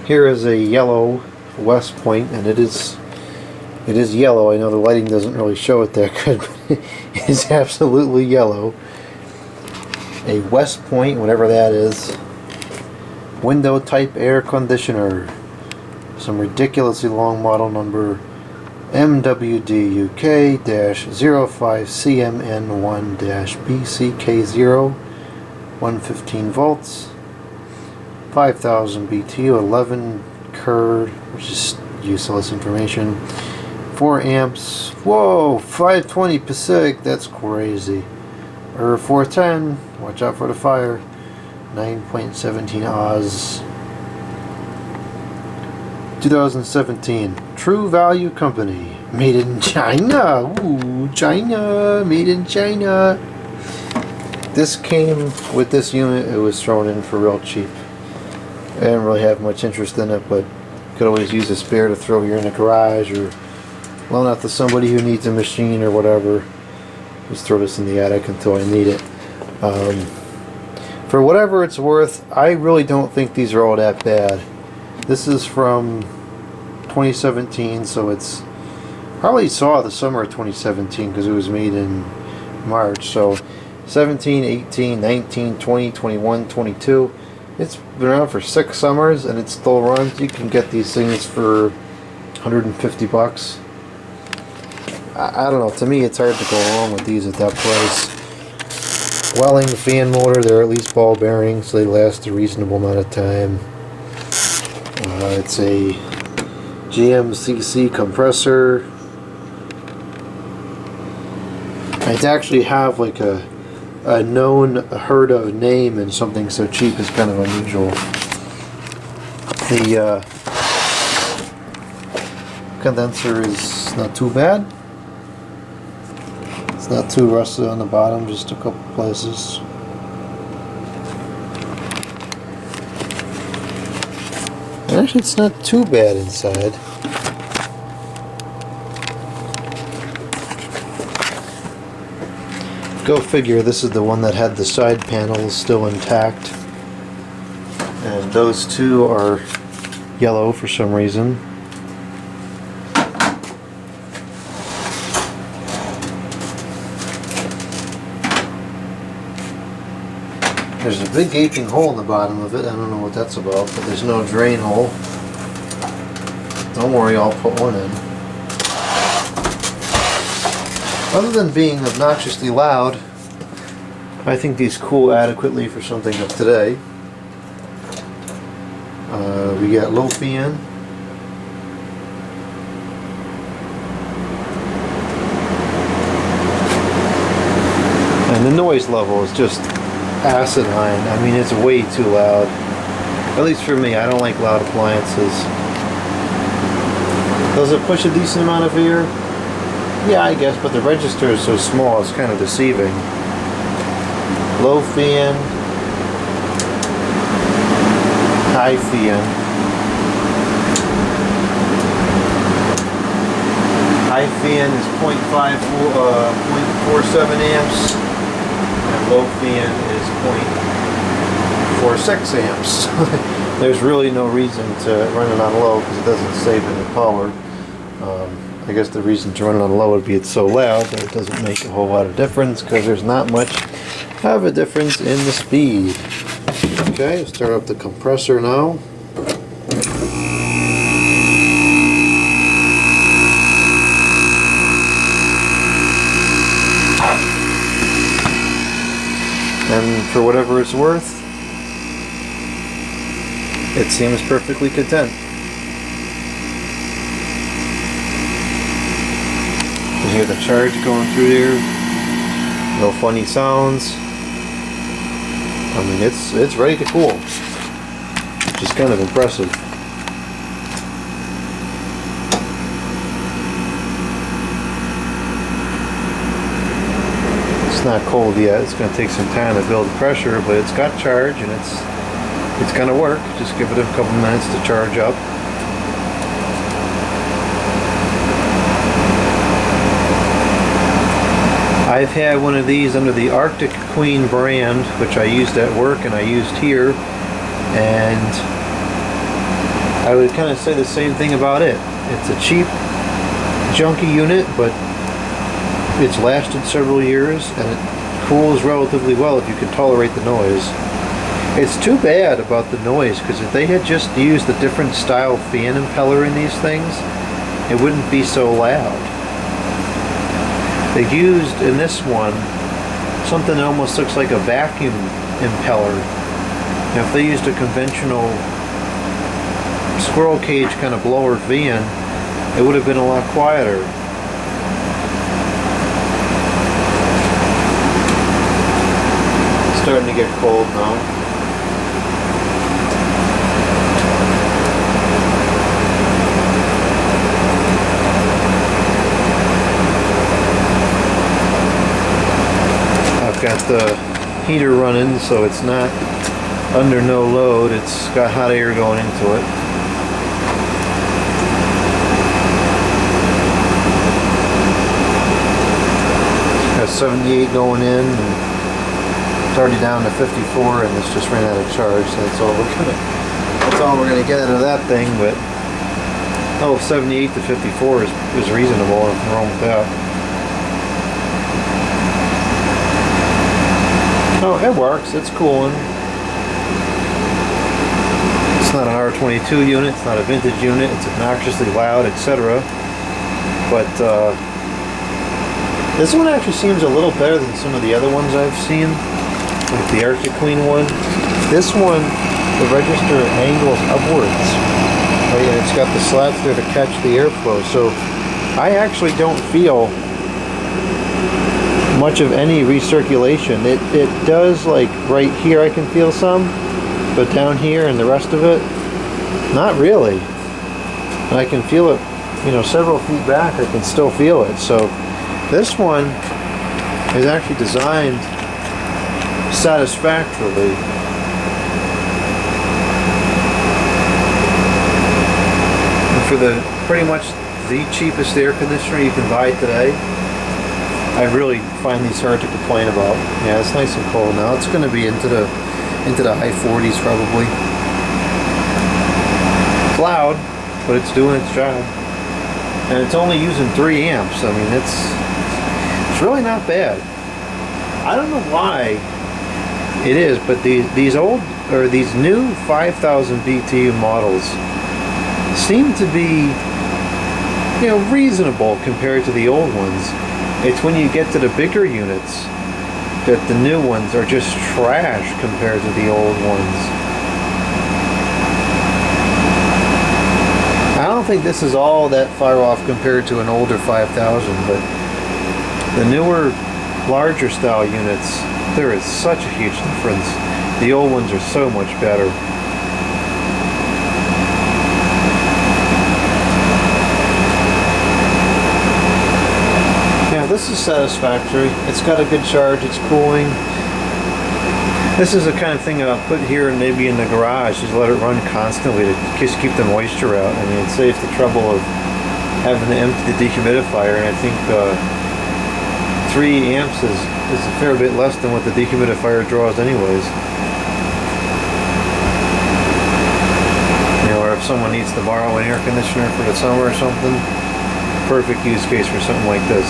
Here is a yellow Westpointe, and it is yellow. I know the lighting doesn't really show it that good, but it is absolutely yellow. A Westpointe, whatever that is, window type air conditioner. Some ridiculously long model number, MWDUK-05CMN1-BCK0, 115 volts, 5000 BTU, 11 curd, which is useless information, 4 amps. Whoa, 520 Pacific, that's crazy. Or 410, watch out for the fire. 9.17 Oz. 2017 True Value Company, made in China. Ooh, China, made in China. This came with this unit. It was thrown in for real cheap. I didn't really have much interest in it, but you could always use a spare to throw here in the garage or loan out to somebody who needs a machine or whatever. Just throw this in the attic until I need it. For whatever it's worth, I really don't think these are all that bad. This is from 2017, so it's probably saw the summer of 2017 because it was made in March. So 17, 18, 19, 20, 21, 22. It's been around for 6 summers and it still runs. You can get these things for 150 bucks. I don't know, to me it's hard to go wrong with these at that price. Welling fan motor, they're at least ball bearings, so they last a reasonable amount of time. It's a GMCC compressor. I actually have like a known, heard of name, and something so cheap is kind of unusual. The condenser is not too bad. It's not too rusted on the bottom, just a couple places. And actually, it's not too bad inside. Go figure, this is the one that had the side panels still intact. And those two are yellow for some reason. There's a big gaping hole in the bottom of it. I don't know what that's about, but there's no drain hole. Don't worry, I'll put one in. Other than being obnoxiously loud, I think these cool adequately for something of today. We got low fan. And the noise level is just asinine. I mean, it's way too loud. At least for me, I don't like loud appliances. Does it push a decent amount of air? Yeah, I guess, but the register is so small, it's kind of deceiving. Low fan, high fan. High fan is 0.47 amps, and low fan is 0.46 amps. There's really no reason to run it on low because it doesn't save any power. I guess the reason to run it on low would be it's so loud that it doesn't make a whole lot of difference because there's not much of a difference in the speed. Okay, let's start up the compressor now. And for whatever it's worth, it seems perfectly content. You hear the charge going through there. No funny sounds. I mean, it's ready to cool. Which is kind of impressive. It's not cold yet. It's going to take some time to build pressure, but it's got charge and it's going to work. Just give it a couple minutes to charge up. I've had one of these under the Arctic Queen brand, which I used at work and I used here, and I would kind of say the same thing about it. It's a cheap, junky unit, but it's lasted several years and it cools relatively well if you can tolerate the noise. It's too bad about the noise, because if they had just used a different style fan impeller in these things, it wouldn't be so loud. They used in this one something that almost looks like a vacuum impeller. Now if they used a conventional squirrel cage kind of blower fan, it would have been a lot quieter. It's starting to get cold now. I've got the heater running, so it's not under no load. It's got hot air going into it. Got 78 going in, and it's already down to 54, and this just ran out of charge, so that's all we're gonna get out of that thing. But 78 to 54 is reasonable. Nothing wrong with that. Oh, it works. It's cooling. It's not an R22 unit. It's not a vintage unit. It's obnoxiously loud, etc. But this one actually seems a little better than some of the other ones I've seen, like the Arctic Queen one. This one, the register angles upwards, right? And it's got the slats there to catch the airflow. So I actually don't feel much of any recirculation. It does, like right here I can feel some, but down here and the rest of it, not really. And I can feel it, you know, several feet back I can still feel it. So this one is actually designed satisfactorily. And for the pretty much the cheapest air conditioner you can buy today, I really find these hard to complain about. Yeah, it's nice and cold now. It's going to be into the high 40s probably. It's loud, but it's doing its job. And it's only using 3 amps. I mean, it's really not bad. I don't know why it is, but these new 5000 BTU models seem to be, you know, reasonable compared to the old ones. It's when you get to the bigger units that the new ones are just trash compared to the old ones. I don't think this is all that far off compared to an older 5000, but the newer, larger style units, there is such a huge difference. The old ones are so much better. This is satisfactory. It's got a good charge. It's cooling. This is the kind of thing I'll put here and maybe in the garage. Just let it run constantly to just keep the moisture out. I mean, it saves the trouble of having to empty the dehumidifier. And I think 3 amps is a fair bit less than what the dehumidifier draws anyways. You know, or if someone needs to borrow an air conditioner for the summer or something, perfect use case for something like this.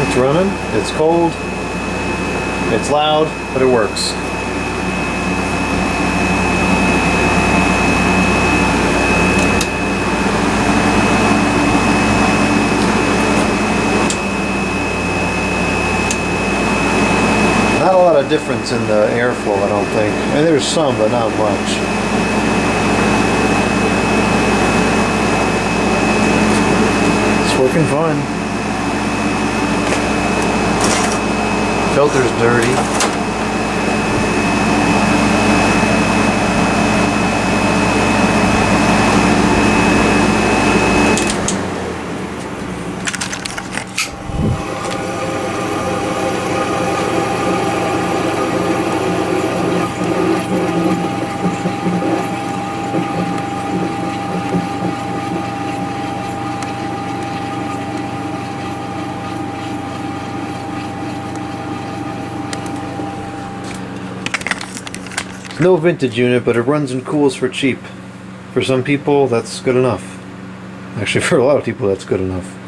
It's running, it's cold, it's loud, but it works. Not a lot of difference in the airflow, I don't think. And there's some, but not much. It's working fine. Filter's dirty. No vintage unit, but it runs and cools for cheap. For some people, that's good enough. Actually, for a lot of people, that's good enough.